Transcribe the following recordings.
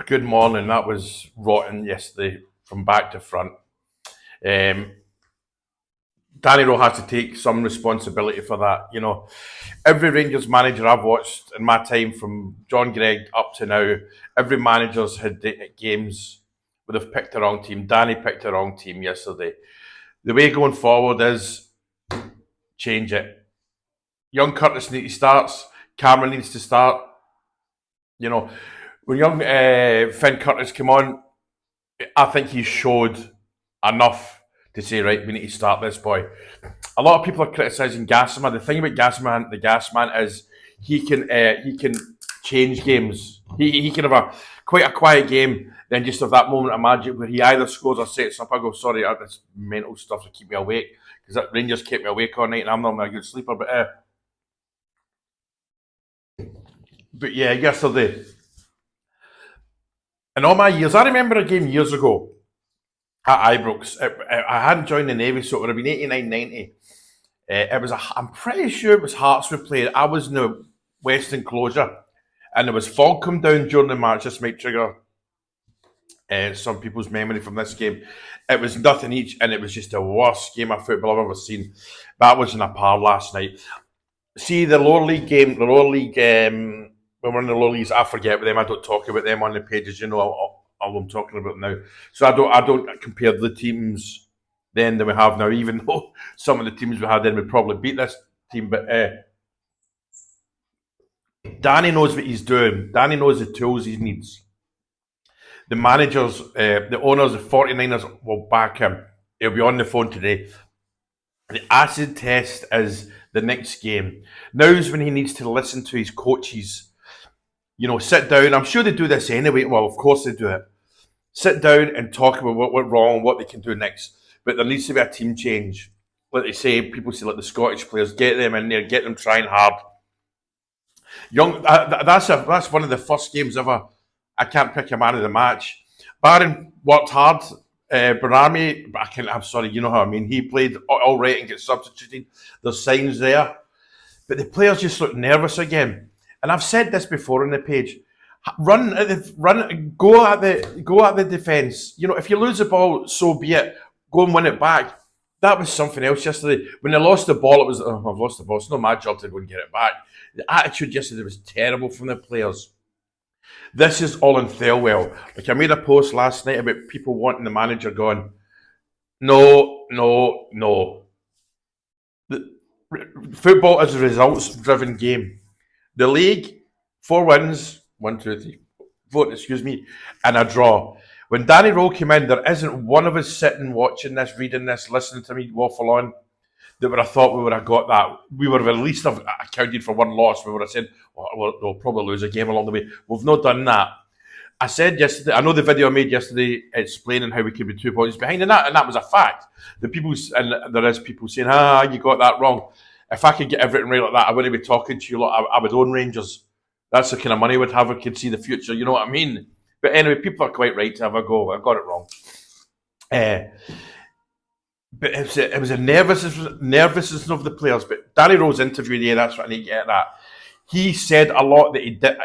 Good morning. That was rotten yesterday from back to front. Um, Danny Röhl has to take some responsibility for that. Every Rangers manager I've watched in my time, from John Gregg up to now, every manager's had games where they've picked the wrong team. Danny picked the wrong team yesterday. The way going forward is change it. Young Curtis needs to start. Cameron needs to start. When young Finn Curtis came on, I think he showed enough to say, right, we need to start this boy. A lot of people are criticising Gassman. The thing about the Gasman is he can change games. He can have quite a quiet game, then just have that moment of magic where he either scores or sets up. I go, sorry, this mental stuff to keep me awake, because that Rangers kept me awake all night, and I'm not a good sleeper. But yeah, yesterday, in all my years, I remember a game years ago at Ibrox. I hadn't joined the Navy, so it would have been 89, 90. I'm pretty sure it was Hearts we played. I was in the West Enclosure, and there was fog come down during the match. This might trigger some people's memory from this game. It was nothing each, and it was just the worst game of football I've ever seen. That was in a par last night. See, the lower league game, when we're in the lower leagues, I forget with them. I don't talk about them on the pages. All I'm talking about now. So I don't compare the teams then that we have now, even though some of the teams we had then would probably beat this team. But Danny knows what he's doing. Danny knows the tools he needs. The managers, the owners, the 49ers will back him. He'll be on the phone today. The acid test is the next game. Now's when he needs to listen to his coaches. Sit down. I'm sure they do this anyway. Well, of course they do it. Sit down and talk about what went wrong, what they can do next. But there needs to be a team change. Like they say, people say, like the Scottish players, get them in there, get them trying hard. That's one of the first games ever. I can't pick a man of the match. Barron worked hard. Bernarmi, I'm sorry, you know how I mean. He played all right and gets substituted. There's signs there, but the players just look nervous again. And I've said this before on the page. Go at the defence. If you lose the ball, so be it. Go and win it back. That was something else yesterday. When they lost the ball, it was, oh, I've lost the ball. It's not my job to go and get it back. The attitude yesterday was terrible from the players. This is all in Thelwell. Like, I made a post last night about people wanting the manager gone. No. Football is a results-driven game. The league, 4 wins, 1, 2, 3, 4, and a draw. When Danny Röhl came in, there isn't one of us sitting, watching this, reading this, listening to me waffle on, that would have thought we would have got that. We would have at least have accounted for one loss. We would have said, we'll probably lose a game along the way. We've not done that. I said yesterday, I know the video I made yesterday explaining how we could be 2 points behind, and that was a fact. There is people saying, you got that wrong. If I could get everything right like that, I wouldn't be talking to you lot. I would own Rangers. That's the kind of money I would have. I could see the future. You know what I mean? But anyway, people are quite right to have a go. I got it wrong. But it was a nervousness of the players. But Danny Röhl's interview there, that's what I need to get at. He said a lot that he did.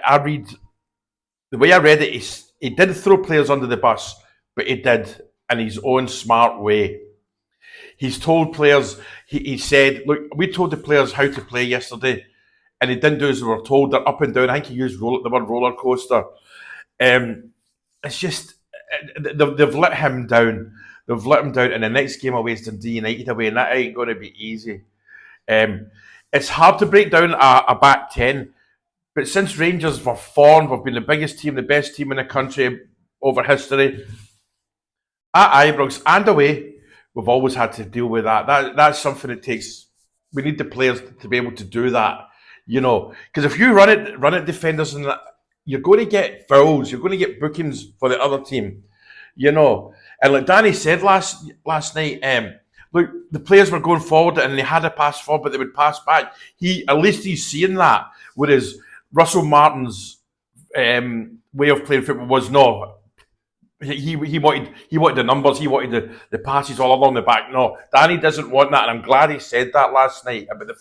The way I read it, he did throw players under the bus, but he did in his own smart way. He's told players, he said, look, we told the players how to play yesterday, and he didn't do as they were told. They're up and down. I think he used the word roller coaster. It's just, they've let him down. They've let him down, and the next game away is Dundee United away, and that ain't going to be easy. It's hard to break down a back 10, but since Rangers were formed, we've been the biggest team, the best team in the country over history. At Ibrox and away, we've always had to deal with that. That's something that takes. We need the players to be able to do that, because if you run it defenders, and you're going to get fouls, you're going to get bookings for the other team, And like Danny said last night, look, the players were going forward and they had a pass forward, but they would pass back. At least he's seeing that. Whereas Russell Martin's way of playing football was no. He wanted the numbers, he wanted the passes all along the back. No, Danny doesn't want that, and I'm glad he said that last night about the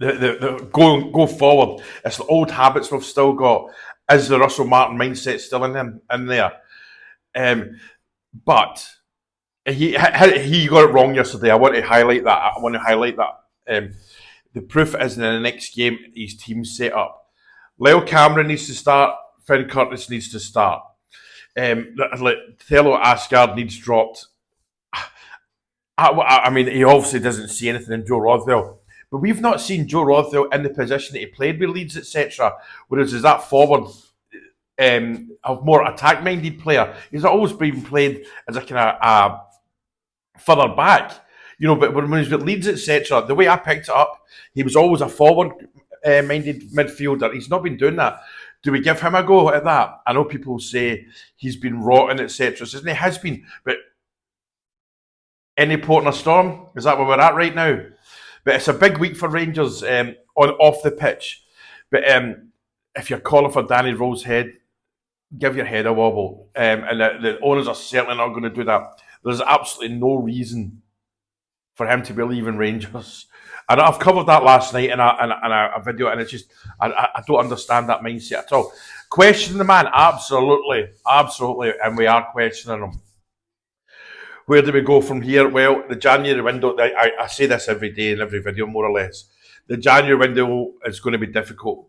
the go forward. It's the old habits we've still got. Is the Russell Martin mindset still in there? But he got it wrong yesterday. I want to highlight that. The proof is in the next game. His team's set up. Lyle Cameron needs to start. Finn Curtis needs to start. Thelo Asgard needs dropped. I mean, he obviously doesn't see anything in Joe Rothwell, but we've not seen Joe Rothwell in the position that he played with Leeds, etc. Whereas is that forward, a more attack-minded player. He's always been played as a kind of further back, But when he's with Leeds, etc., the way I picked it up, he was always a forward-minded midfielder. He's not been doing that. Do we give him a go at that? I know people say he's been rotten, etc. He has been, but any port in a storm? Is that where we're at right now? But it's a big week for Rangers on off the pitch. But if you're calling for Danny Röhl's head, give your head a wobble. And the owners are certainly not going to do that. There's absolutely no reason for him to be leaving Rangers. And I've covered that last night in a video, and it's just I don't understand that mindset at all. Question the man, absolutely, and we are questioning him. Where do we go from here? Well, the January window, I say this every day in every video, more or less. The January window is going to be difficult.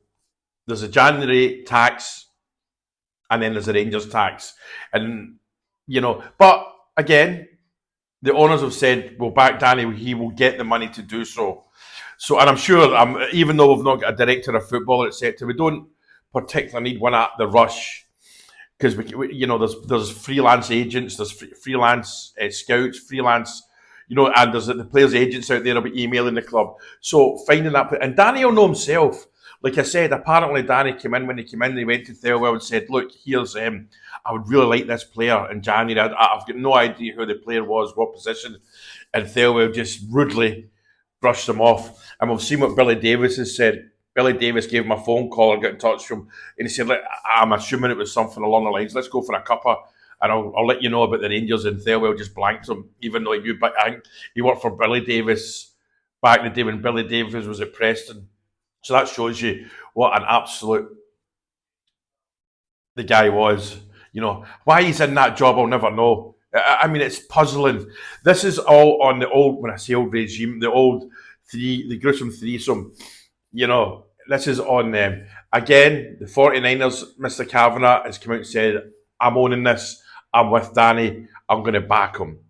There's a January tax, and then there's a Rangers tax. And, but again, the owners have said, we'll back Danny, he will get the money to do so. So, and I'm sure, even though we've not got a director of football, etc., we don't particularly need one at the rush. Because there's freelance agents, there's freelance scouts, freelance, and there's the players' agents out there will be emailing the club. So finding that, and Danny will know himself. Like I said, apparently Danny came in. When he came in, he went to Thelwell and said, "Look, here's I would really like this player in January. I've got no idea who the player was, what position," and Thelwell just rudely brushed him off. And we've seen what Billy Davis has said. Billy Davis gave him a phone call and got in touch with him, and he said, "Look, I'm assuming it was something along the lines. Let's go for a cuppa, and I'll let you know about the Rangers." And Thelwell just blanked him, even though he knew. But I think he worked for Billy Davis back in the day when Billy Davis was at Preston. So that shows you what an absolute the guy was. Why he's in that job, I'll never know. I mean, it's puzzling. This is all on the old, when I say old regime, the gruesome threesome. This is on them. Again, the 49ers, Mr. Kavanagh has come out and said, I'm owning this. I'm with Danny. I'm going to back him.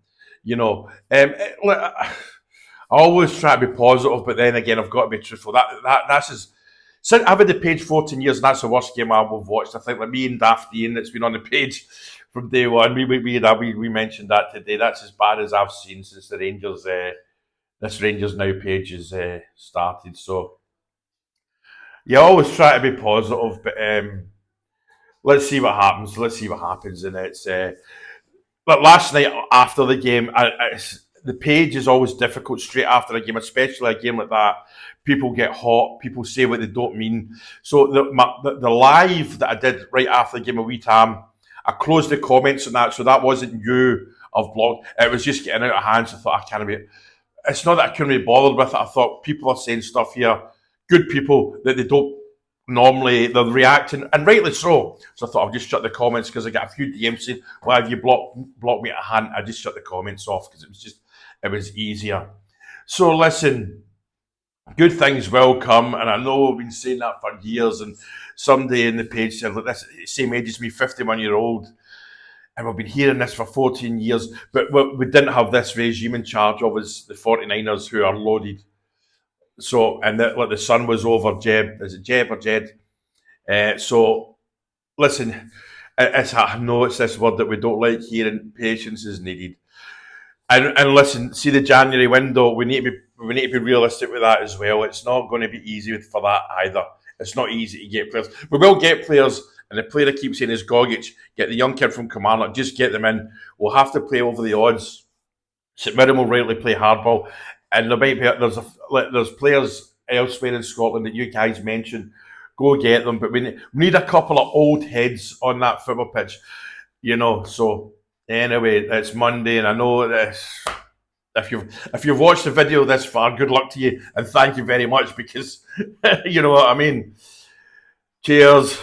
I always try to be positive, but then again, I've got to be truthful. That's as since I've had the page 14 years, and that's the worst game I've watched. I think like me and Daft Ian that's been on the page from day one. We mentioned that today. That's as bad as I've seen since the Rangers this Rangers Now page has started. So you always try to be positive, but let's see what happens. And it's but last night after the game, the page is always difficult straight after a game, especially a game like that. People get hot. People say what they don't mean. So the live that I did right after the game of wee time, I closed the comments on that. So that wasn't you of blog. It was just getting out of hand. So I thought I can't be. It's not that I couldn't be bothered with it. I thought people are saying stuff here, good people that they don't normally. They're reacting, and rightly so. So I thought I'll just shut the comments because I got a few DMs saying, "Why have you blocked me at a hand?" I just shut the comments off because it was easier. So listen, good things will come, and I know I've been saying that for years. And somebody in the page said, "Look, this same age as me, 51-year-old." And we've been hearing this for 14 years, but we didn't have this regime in charge of us, the 49ers, who are loaded. So, and the sun was over Jeb. Is it Jeb or Jed? So, listen, I know it's this word that we don't like hearing. Patience is needed. And listen, see the January window. We need to be realistic with that as well. It's not going to be easy for that either. It's not easy to get players. We will get players. And the player I keep saying is Gogic. Get the young kid from Kilmarnock. Just get them in. We'll have to play over the odds. St Mirren will rightly play hardball. And there might be there's players elsewhere in Scotland that you guys mentioned. Go get them. But we need a couple of old heads on that football pitch. So anyway, it's Monday, and I know this. if you've watched the video this far, good luck to you, and thank you very much because you know what I mean. Cheers.